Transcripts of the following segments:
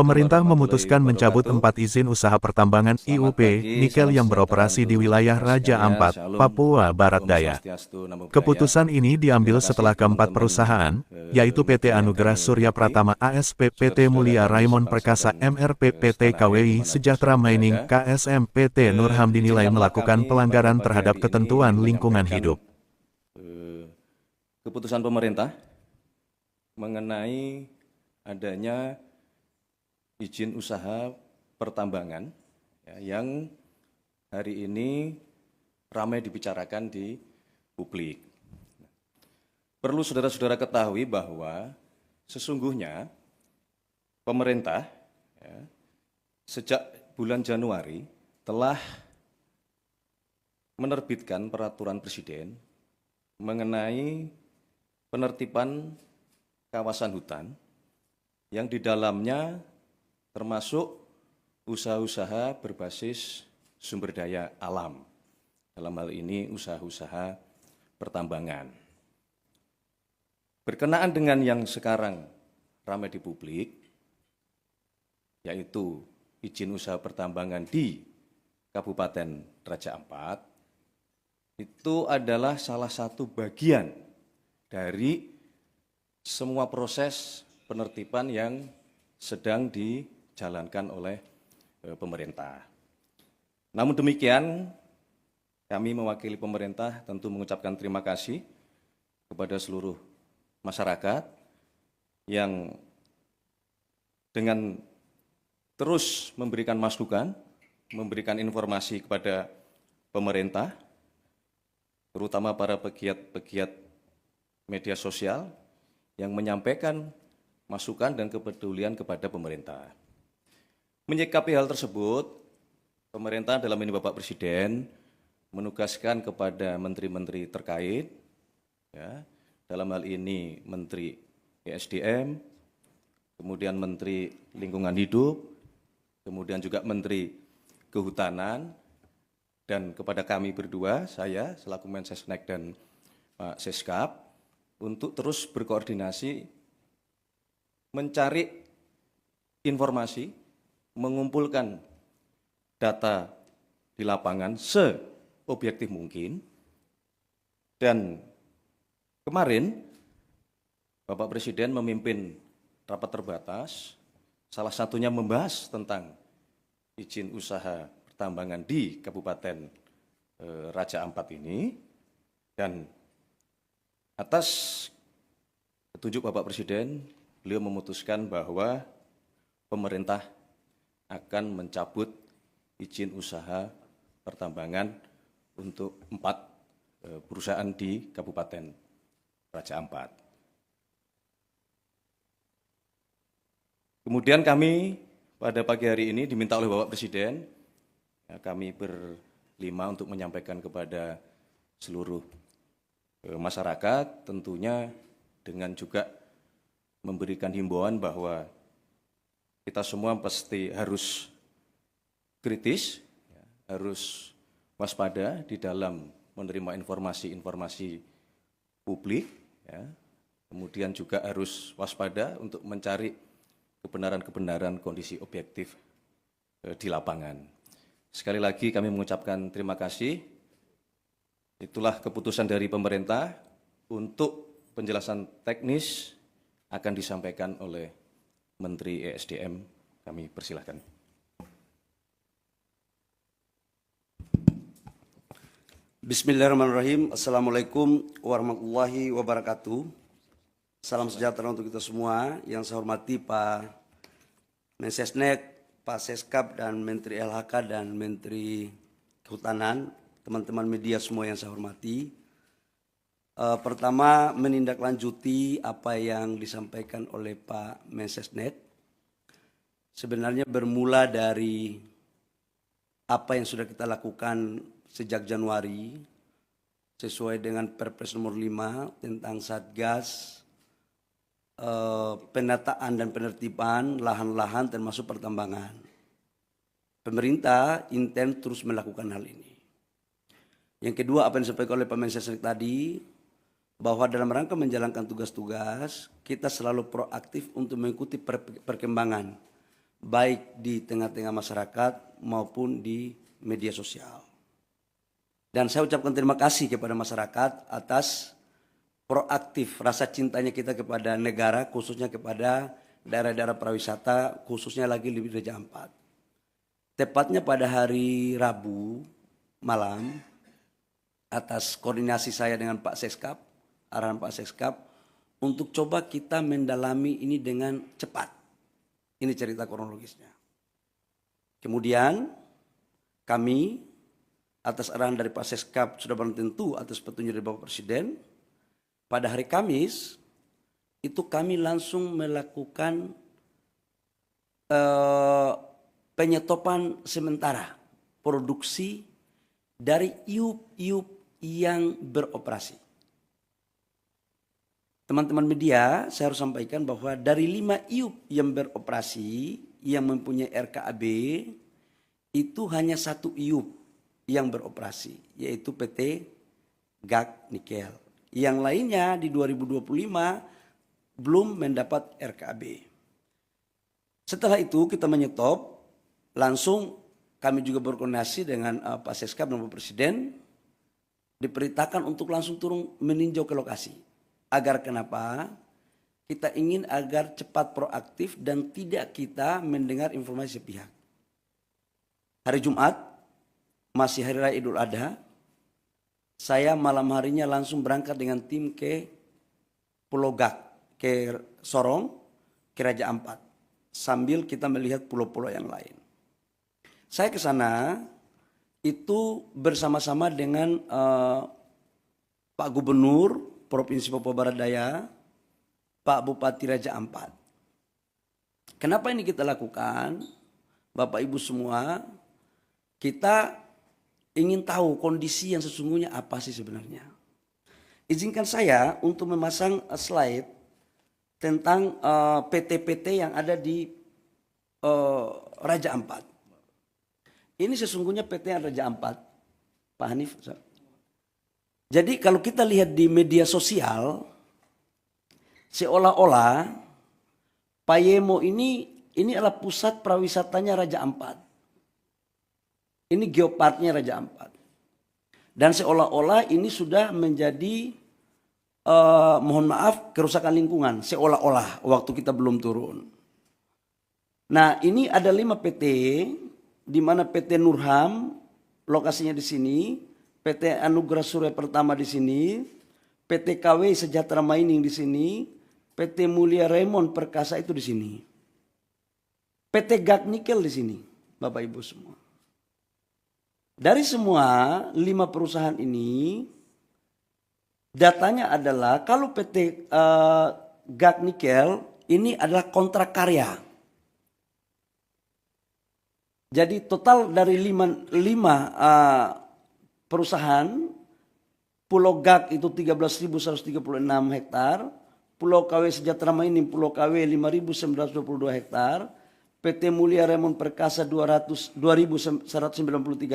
Pemerintah memutuskan mencabut 4 izin usaha pertambangan IUP nikel yang beroperasi di wilayah Raja Ampat, Papua Barat Daya. Keputusan ini diambil setelah keempat perusahaan, yaitu PT Anugerah Surya Pratama ASP, PT Mulia Raimon Perkasa MRP, PT KWI Sejahtera Mining KSM, PT Nurham dinilai melakukan pelanggaran terhadap ketentuan lingkungan hidup. Keputusan pemerintah mengenai adanya izin usaha pertambangan yang hari ini ramai dibicarakan di publik. Perlu saudara-saudara ketahui bahwa sesungguhnya pemerintah sejak bulan Januari telah menerbitkan peraturan presiden mengenai penertiban kawasan hutan yang di dalamnya termasuk usaha-usaha berbasis sumber daya alam. Dalam hal ini usaha-usaha pertambangan. Berkenaan dengan yang sekarang ramai di publik, yaitu izin usaha pertambangan di Kabupaten Raja Ampat, itu adalah salah satu bagian dari semua proses penertiban yang sedang dijalankan oleh pemerintah. Namun demikian, kami mewakili pemerintah tentu mengucapkan terima kasih kepada seluruh masyarakat yang dengan terus memberikan masukan, memberikan informasi kepada pemerintah, terutama para pegiat-pegiat media sosial yang menyampaikan masukan dan kepedulian kepada pemerintah. Menyikapi hal tersebut, pemerintah dalam ini Bapak Presiden menugaskan kepada menteri-menteri terkait, dalam hal ini Menteri ESDM, kemudian Menteri Lingkungan Hidup, kemudian juga Menteri Kehutanan, dan kepada kami berdua, saya selaku Mensesnek dan Pak Seskap, untuk terus berkoordinasi mencari informasi, mengumpulkan data di lapangan seobjektif mungkin, dan kemarin Bapak Presiden memimpin rapat terbatas, salah satunya membahas tentang izin usaha pertambangan di Kabupaten Raja Ampat ini, dan atas petunjuk Bapak Presiden, beliau memutuskan bahwa pemerintah akan mencabut izin usaha pertambangan untuk 4 perusahaan di Kabupaten Raja Ampat. Kemudian kami pada pagi hari ini diminta oleh Bapak Presiden, kami berlima untuk menyampaikan kepada seluruh masyarakat, tentunya dengan juga memberikan himbauan bahwa kita semua pasti harus kritis, harus waspada di dalam menerima informasi-informasi publik, kemudian juga harus waspada untuk mencari kebenaran-kebenaran kondisi objektif di lapangan. Sekali lagi kami mengucapkan terima kasih. Itulah keputusan dari pemerintah. Untuk penjelasan teknis akan disampaikan oleh Menteri ESDM. Kami persilahkan. Bismillahirrahmanirrahim. Assalamualaikum warahmatullahi wabarakatuh. Salam sejahtera untuk kita semua. Yang saya hormati Pak Mensesnek, Pak Seskap, dan Menteri LHK dan Menteri Kehutanan, teman-teman media semua yang saya hormati. Pertama, menindaklanjuti apa yang disampaikan oleh Pak Mensesnek. Sebenarnya bermula dari apa yang sudah kita lakukan sejak Januari, sesuai dengan Perpres nomor 5 tentang Satgas penataan dan penertiban lahan-lahan termasuk pertambangan. Pemerintah intens terus melakukan hal ini. Yang kedua, apa yang disampaikan oleh Pak Mensesnek tadi, bahwa dalam rangka menjalankan tugas-tugas, kita selalu proaktif untuk mengikuti perkembangan baik di tengah-tengah masyarakat maupun di media sosial. Dan saya ucapkan terima kasih kepada masyarakat atas proaktif rasa cintanya kita kepada negara, khususnya kepada daerah-daerah pariwisata, khususnya lagi di Raja Ampat. Tepatnya pada hari Rabu malam, atas koordinasi saya dengan Pak Seskap, arahan Pak Seskap, untuk coba kita mendalami ini dengan cepat. Ini cerita kronologisnya. Kemudian kami atas arahan dari Pak Seskap sudah barang tentu atas petunjuk dari Bapak Presiden, pada hari Kamis itu kami langsung melakukan penyetopan sementara produksi dari iup-iup yang beroperasi. Teman-teman media, saya harus sampaikan bahwa dari 5 iup yang beroperasi, yang mempunyai RKAB, itu hanya 1 iup yang beroperasi, yaitu PT GAC Nikel. Yang lainnya di 2025 belum mendapat RKAB. Setelah itu kita menyetop, langsung kami juga berkoordinasi dengan Pak Seskap dan Bapak Presiden, diperintahkan untuk langsung turun meninjau ke lokasi. Agar kenapa? Kita ingin agar cepat proaktif dan tidak kita mendengar informasi sepihak. Hari Jumat, masih Hari Raya Idul Adha, saya malam harinya langsung berangkat dengan tim ke Pulau Gak, ke Sorong, ke Raja Ampat. Sambil kita melihat pulau-pulau yang lain. Saya ke sana itu bersama-sama dengan Pak Gubernur Provinsi Papua Barat Daya, Pak Bupati Raja Ampat. Kenapa ini kita lakukan? Bapak Ibu semua, kita ingin tahu kondisi yang sesungguhnya apa sih sebenarnya. Izinkan saya untuk memasang slide tentang PT-PT yang ada di Raja Ampat. Ini sesungguhnya PT Raja Ampat, Pak Hanif. Jadi kalau kita lihat di media sosial, seolah-olah Payemo ini adalah pusat pariwisatanya Raja Ampat. Ini geoparknya Raja Ampat. Dan seolah-olah ini sudah menjadi, mohon maaf, kerusakan lingkungan. Seolah-olah waktu kita belum turun. Nah ini ada 5 PT, di mana PT Nurham lokasinya di sini, PT Anugerah Surya Pertama di sini, PT KW Sejahtera Mining di sini, PT Mulia Raymond Perkasa itu di sini, PT GAC Nikel di sini, Bapak Ibu semua. Dari semua 5 perusahaan ini, datanya adalah kalau PT GAC Nikel ini adalah kontrak karya. Jadi total dari 5 perusahaan, Pulau GAC itu 13.136 hektar, Pulau KW Sejahtera Mining, Pulau KW 5.922 hektar, PT Mulia Raymond Perkasa 2.193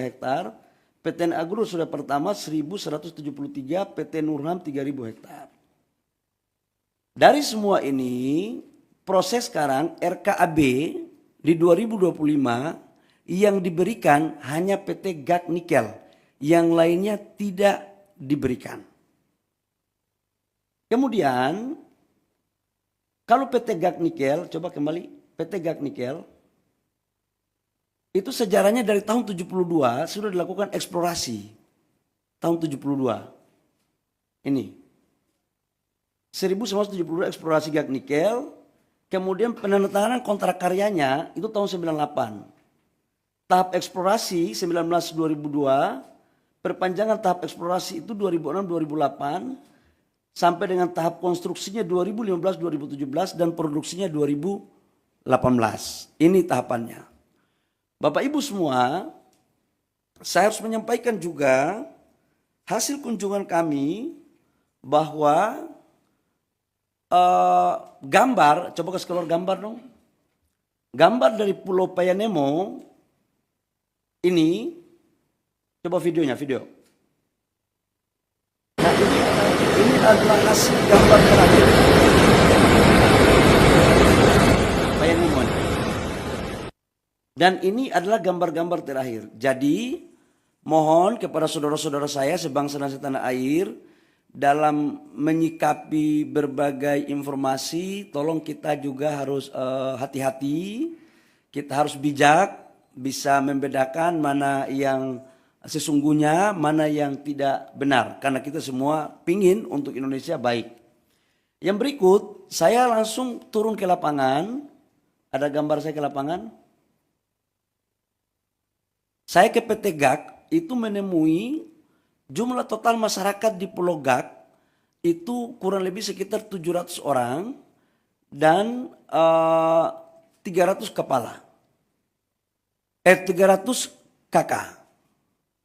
hektar, PT Agro Surya Pertama 1.173, PT Nurham 3.000 hektar. Dari semua ini, proses sekarang RKAB di 2025 yang diberikan hanya PT GAC Nikel, yang lainnya tidak diberikan. Kemudian, kalau PT GAC Nikel, coba kembali, PT GAC Nikel, itu sejarahnya dari tahun 72 sudah dilakukan eksplorasi. Tahun 72. Ini. 1972 eksplorasi GAC Nikel, kemudian penandatanganan kontrak karyanya itu tahun 98. Tahap eksplorasi 19-2002, perpanjangan tahap eksplorasi itu 2006-2008, sampai dengan tahap konstruksinya 2015-2017 dan produksinya 2018. Ini tahapannya. Bapak Ibu semua, saya harus menyampaikan juga hasil kunjungan kami bahwa gambar, coba kasih keluar gambar dong. Gambar dari Pulau Payanemo ini, coba videonya, video. Nah ini adalah hasil gambar terakhir. Payanemo. Dan ini adalah gambar-gambar terakhir. Jadi mohon kepada saudara-saudara saya sebangsa dan setanah air, dalam menyikapi berbagai informasi, tolong kita juga harus hati-hati, kita harus bijak, bisa membedakan mana yang sesungguhnya, mana yang tidak benar. Karena kita semua pingin untuk Indonesia baik. Yang berikut, saya langsung turun ke lapangan. Ada gambar saya ke lapangan. Saya ke PT GAK itu menemui jumlah total masyarakat di Pulau GAK itu kurang lebih sekitar 700 orang dan 300 kepala. 300 kakak.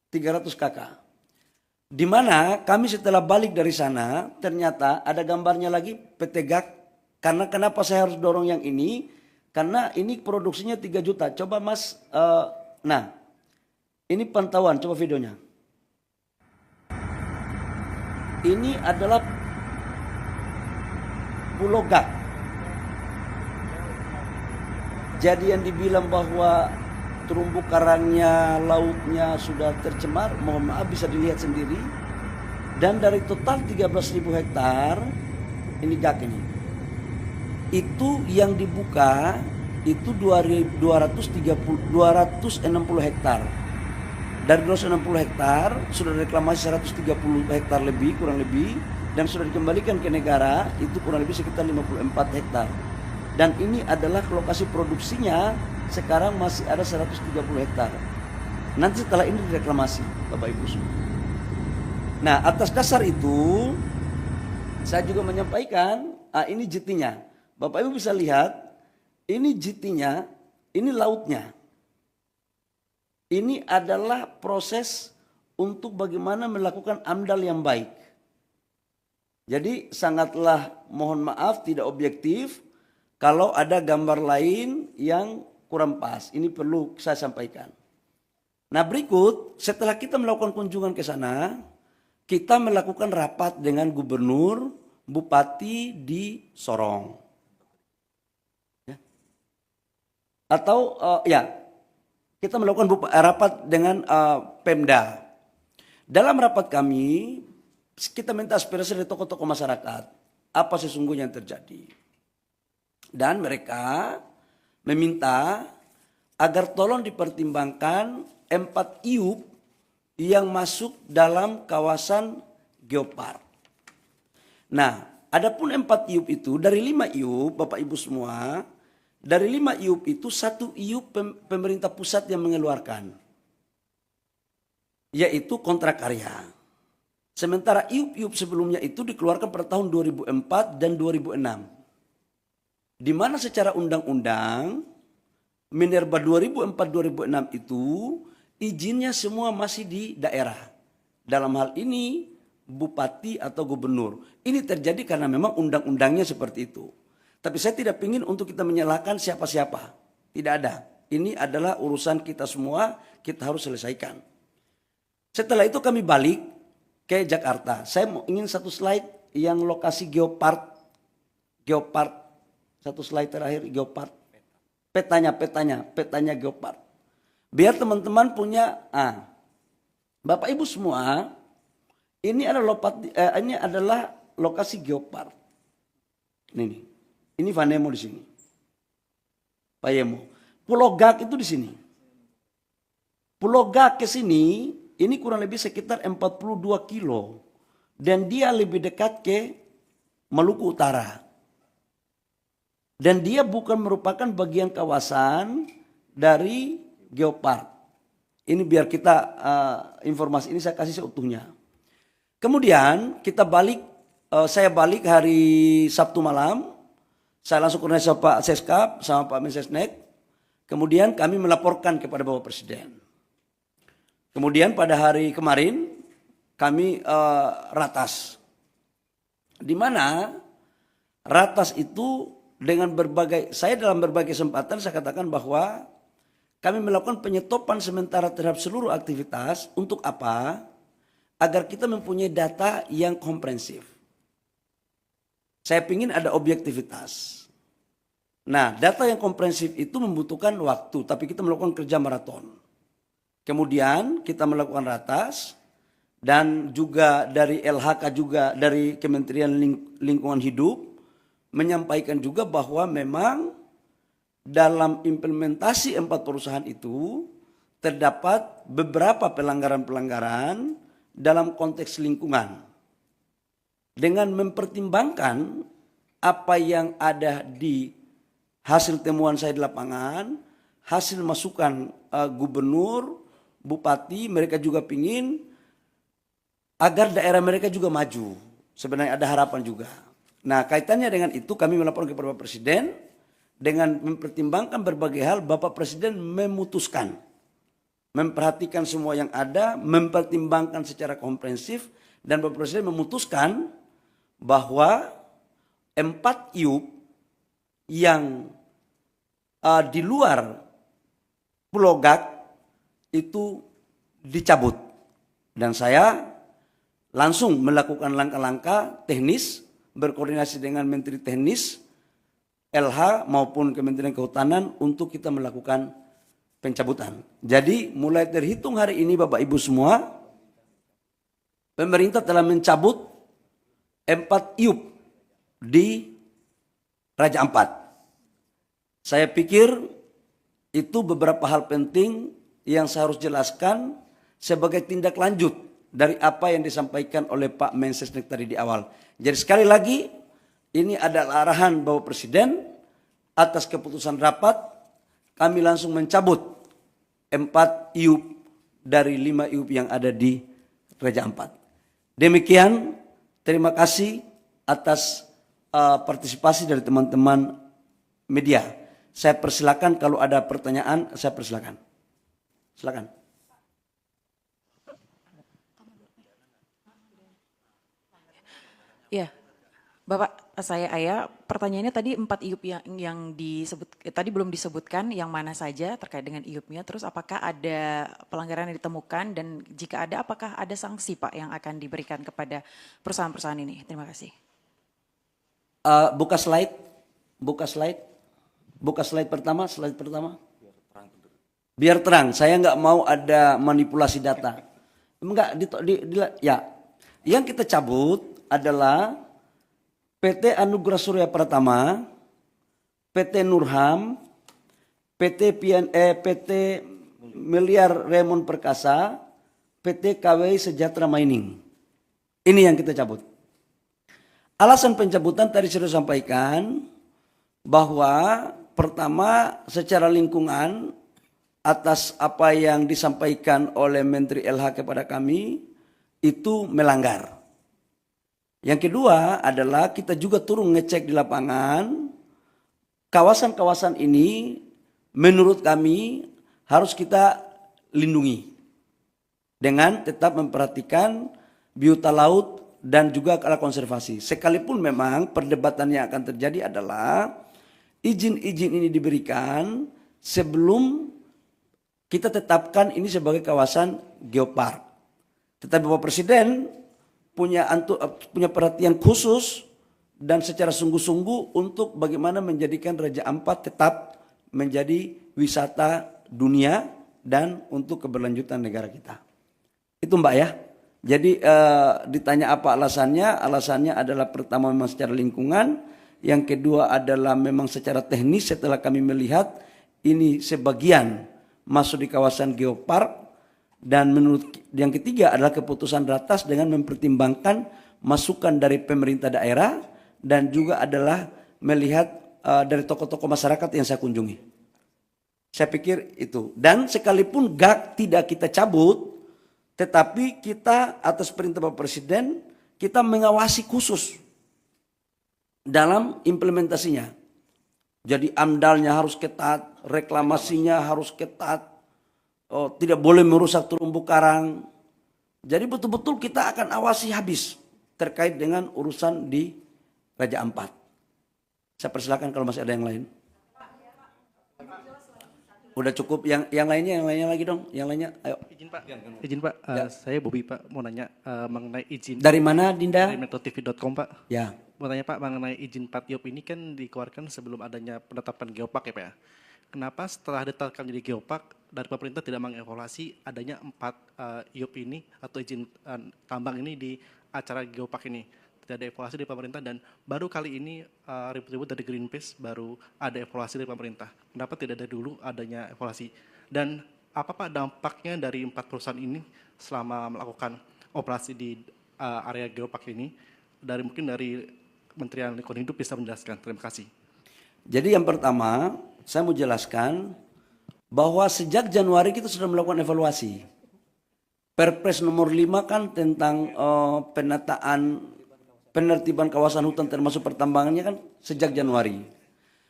300 kakak. Di mana kami setelah balik dari sana ternyata ada gambarnya lagi PT GAK. Karena kenapa saya harus dorong yang ini? Karena ini produksinya 3 juta. Coba Mas, nah ini pantauan, coba videonya. Ini adalah Pulau GAK. Jadi yang dibilang bahwa terumbu karangnya, lautnya sudah tercemar, mohon maaf bisa dilihat sendiri. Dan dari total 13.000 hektar, ini GAK ini. Itu yang dibuka itu 260 hektar. Dari 260 hektar sudah reklamasi 130 hektar lebih, kurang lebih, dan sudah dikembalikan ke negara itu kurang lebih sekitar 54 hektar. Dan ini adalah lokasi produksinya sekarang masih ada 130 hektar. Nanti setelah ini direklamasi, Bapak Ibu semua. Nah, atas dasar itu saya juga menyampaikan, ini JT-nya. Bapak Ibu bisa lihat, ini JT-nya, ini lautnya. Ini adalah proses untuk bagaimana melakukan AMDAL yang baik. Jadi sangatlah mohon maaf tidak objektif kalau ada gambar lain yang kurang pas. Ini perlu saya sampaikan. Nah berikut setelah kita melakukan kunjungan ke sana, kita melakukan rapat dengan gubernur, bupati di Sorong. Ya. Atau kita melakukan rapat dengan Pemda. Dalam rapat kami, kita minta aspirasi dari tokoh-tokoh masyarakat. Apa sesungguhnya yang terjadi. Dan mereka meminta agar tolong dipertimbangkan 4 IUP yang masuk dalam kawasan geopark. Nah, adapun 4 IUP itu, dari 5 IUP, Bapak Ibu semua, dari 5 IUP itu 1 IUP pemerintah pusat yang mengeluarkan. Yaitu kontrak karya. Sementara IUP-IUP sebelumnya itu dikeluarkan pada tahun 2004 dan 2006. Di mana secara undang-undang Minerba 2004-2006 itu izinnya semua masih di daerah. Dalam hal ini bupati atau gubernur. Ini terjadi karena memang undang-undangnya seperti itu. Tapi saya tidak ingin untuk kita menyalahkan siapa-siapa. Tidak ada. Ini adalah urusan kita semua, kita harus selesaikan. Setelah itu kami balik ke Jakarta. Saya ingin satu slide yang lokasi geopark. Geopark. Satu slide terakhir geopark. Petanya geopark. Biar teman-teman punya, Bapak Ibu semua, ini adalah lokasi geopark. Ini Vanemo di sini. Payemo. Pulau GAK itu di sini. Pulau GAK ke sini, ini kurang lebih sekitar 42 kilo. Dan dia lebih dekat ke Maluku Utara. Dan dia bukan merupakan bagian kawasan dari geopark. Ini biar kita informasi ini saya kasih seutuhnya. Kemudian kita balik, saya balik hari Sabtu malam. Saya langsung koordinasi sama Pak Seskap, sama Pak Mensesnek. Kemudian kami melaporkan kepada Bapak Presiden. Kemudian pada hari kemarin kami ratas. Di mana ratas itu dengan saya dalam berbagai kesempatan saya katakan bahwa kami melakukan penyetopan sementara terhadap seluruh aktivitas. Untuk apa? Agar kita mempunyai data yang komprehensif. Saya ingin ada objektivitas. Nah, data yang komprehensif itu membutuhkan waktu, tapi kita melakukan kerja maraton. Kemudian kita melakukan ratas, dan juga dari LHK juga dari Kementerian Lingkungan Hidup menyampaikan juga bahwa memang dalam implementasi 4 perusahaan itu terdapat beberapa pelanggaran-pelanggaran dalam konteks lingkungan. Dengan mempertimbangkan apa yang ada di hasil temuan saya di lapangan, hasil masukan gubernur, bupati, mereka juga pingin agar daerah mereka juga maju. Sebenarnya ada harapan juga. Nah, kaitannya dengan itu kami melaporkan kepada Bapak Presiden, dengan mempertimbangkan berbagai hal, Bapak Presiden memutuskan, memperhatikan semua yang ada, mempertimbangkan secara komprehensif, dan Bapak Presiden memutuskan bahwa 4 IUP yang di luar Pulau Gak itu dicabut. Dan saya langsung melakukan langkah-langkah teknis, berkoordinasi dengan Menteri Teknis, LH maupun Kementerian Kehutanan untuk kita melakukan pencabutan. Jadi mulai terhitung hari ini Bapak Ibu semua, pemerintah telah mencabut 4 IUP di Raja Ampat. Saya pikir itu beberapa hal penting yang saya harus jelaskan sebagai tindak lanjut dari apa yang disampaikan oleh Pak Mensesnek tadi di awal. Jadi sekali lagi, ini adalah arahan Bapak Presiden atas keputusan rapat, kami langsung mencabut 4 IUP dari 5 IUP yang ada di Raja Ampat. Demikian, terima kasih atas partisipasi dari teman-teman media. Saya persilakan kalau ada pertanyaan, saya persilakan. Silakan. Ya, Bapak, saya Aya. Pertanyaannya tadi 4 IUP yang disebut tadi belum disebutkan yang mana saja terkait dengan IUP-nya. Terus apakah ada pelanggaran yang ditemukan dan jika ada, apakah ada sanksi Pak yang akan diberikan kepada perusahaan-perusahaan ini? Terima kasih. Buka slide, buka slide pertama, Biar terang, saya nggak mau ada manipulasi data. Enggak, ya. Yang kita cabut adalah PT Anugerah Surya Pratama, PT Nurham, PT Miliar Raymond Perkasa, PT KW Sejahtera Mining. Ini yang kita cabut. Alasan pencabutan tadi sudah sampaikan bahwa pertama secara lingkungan atas apa yang disampaikan oleh Menteri LH kepada kami itu melanggar. Yang kedua adalah kita juga turun ngecek di lapangan, kawasan-kawasan ini menurut kami harus kita lindungi dengan tetap memperhatikan biota laut dan juga ala konservasi. Sekalipun memang perdebatan yang akan terjadi adalah izin-izin ini diberikan sebelum kita tetapkan ini sebagai kawasan geopark. Tetapi Bapak Presiden punya perhatian khusus dan secara sungguh-sungguh untuk bagaimana menjadikan Raja Ampat tetap menjadi wisata dunia dan untuk keberlanjutan negara kita. Itu Mbak ya. Jadi ditanya apa alasannya? Alasannya adalah pertama memang secara lingkungan, yang kedua adalah memang secara teknis setelah kami melihat ini sebagian masuk di kawasan geopark, dan menurut yang ketiga adalah keputusan ratas dengan mempertimbangkan masukan dari pemerintah daerah dan juga adalah melihat dari tokoh-tokoh masyarakat yang saya kunjungi. Saya pikir itu. Dan sekalipun GAK tidak kita cabut, tetapi kita atas perintah Bapak Presiden, kita mengawasi khusus dalam implementasinya. Jadi AMDAL-nya harus ketat, reklamasinya harus ketat, tidak boleh merusak terumbu karang. Jadi betul-betul kita akan awasi habis terkait dengan urusan di Raja Ampat. Saya persilakan kalau masih ada yang lain. Udah cukup. Yang lainnya lagi dong. Yang lainnya, ayo. Izin Pak, saya Bobi Pak, mau nanya mengenai izin Dari mana, Dinda? dari metrotv.com Pak. Ya. Mau tanya Pak, mengenai izin 4 IOP ini kan dikeluarkan sebelum adanya penetapan geopark ya Pak ya. Kenapa setelah ditetapkan jadi geopark, dari pemerintah tidak mengevaluasi adanya 4 IOP ini atau izin tambang ini di acara geopark ini? Tidak ada evaluasi dari pemerintah dan baru kali ini ribut-ribut dari Greenpeace baru ada evaluasi dari pemerintah. Kenapa tidak dari dulu adanya evaluasi? Dan apa Pak dampaknya dari 4 perusahaan ini selama melakukan operasi di area geopark ini? Mungkin dari Kementerian Lingkungan Hidup bisa menjelaskan. Terima kasih. Jadi yang pertama, saya mau jelaskan bahwa sejak Januari kita sudah melakukan evaluasi. Perpres nomor 5 kan tentang penertiban kawasan hutan termasuk pertambangannya kan sejak Januari.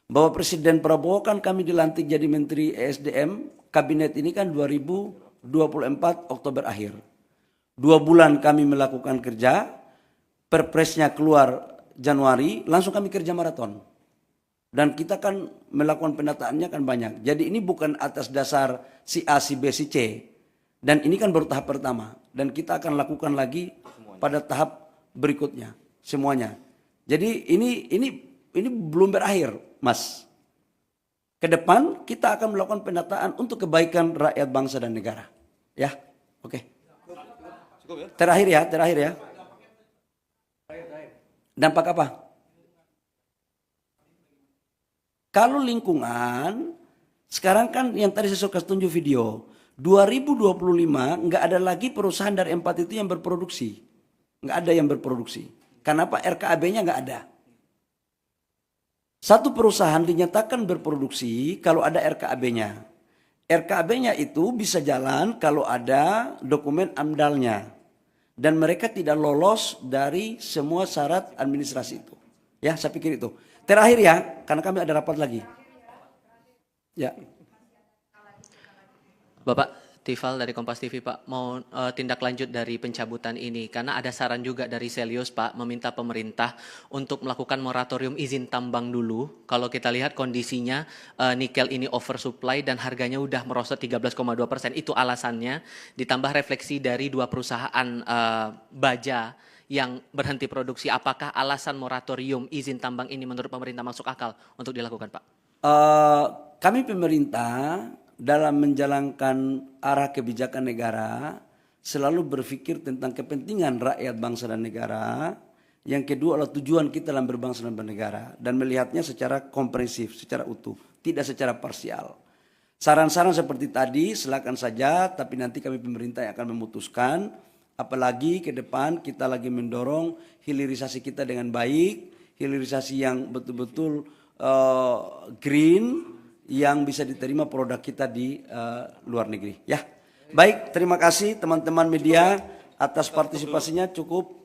Bahwa Presiden Prabowo kan kami dilantik jadi Menteri ESDM, kabinet ini kan 2024 Oktober akhir. 2 bulan kami melakukan kerja, perpresnya keluar Januari, langsung kami kerja maraton. Dan kita kan melakukan penataannya kan banyak. Jadi ini bukan atas dasar si A, si B, si C. Dan ini kan baru tahap pertama. Dan kita akan lakukan lagi pada tahap berikutnya. Semuanya. Jadi ini belum berakhir, Mas. Ke depan kita akan melakukan penataan untuk kebaikan rakyat bangsa dan negara. Ya, oke. Terakhir ya. Dampak apa? Kalau lingkungan, sekarang kan yang tadi saya suka tunjuk video, 2025 nggak ada lagi perusahaan dari 4 itu yang berproduksi. Nggak ada yang berproduksi. Kenapa? RKAB-nya nggak ada. Satu perusahaan dinyatakan berproduksi kalau ada RKAB-nya. RKAB-nya itu bisa jalan kalau ada dokumen AMDAL-nya. Dan mereka tidak lolos dari semua syarat administrasi itu. Ya, saya pikir itu. Terakhir ya, karena kami ada rapat lagi. Ya. Bapak Tifal dari Kompas TV Pak, mau tindak lanjut dari pencabutan ini karena ada saran juga dari Selius Pak meminta pemerintah untuk melakukan moratorium izin tambang dulu. Kalau kita lihat kondisinya nikel ini oversupply dan harganya udah merosot 13,2%. Itu alasannya, ditambah refleksi dari 2 perusahaan baja yang berhenti produksi. Apakah alasan moratorium izin tambang ini menurut pemerintah masuk akal untuk dilakukan Pak? Kami pemerintah dalam menjalankan arah kebijakan negara selalu berpikir tentang kepentingan rakyat bangsa dan negara. Yang kedua adalah tujuan kita dalam berbangsa dan bernegara dan melihatnya secara komprehensif, secara utuh, tidak secara parsial. Saran-saran seperti tadi silakan saja, tapi nanti kami pemerintah yang akan memutuskan. Apalagi ke depan kita lagi mendorong hilirisasi kita dengan baik, hilirisasi yang betul-betul green, yang bisa diterima produk kita di luar negeri. Ya, baik. Terima kasih teman-teman media atas partisipasinya. Cukup.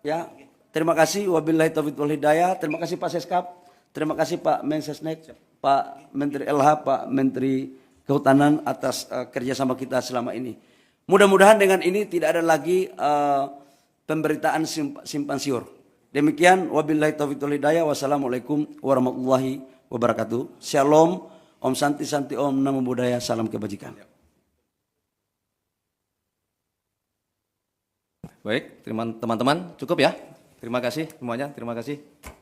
Ya, terima kasih. Wabillahi taufiq wal hidayah. Terima kasih Pak Seskap. Terima kasih Pak Mensesnek, Pak Menteri LH, Pak Menteri Kehutanan atas kerjasama kita selama ini. Mudah-mudahan dengan ini tidak ada lagi pemberitaan simpan siur. Demikian. Wabillahi taufiq wal hidayah. Wassalamualaikum warahmatullahi wabarakatuh. Shalom, Om Santi Santi Om, Namo Buddhaya, salam kebajikan. Baik, teman-teman, cukup ya. Terima kasih semuanya, terima kasih.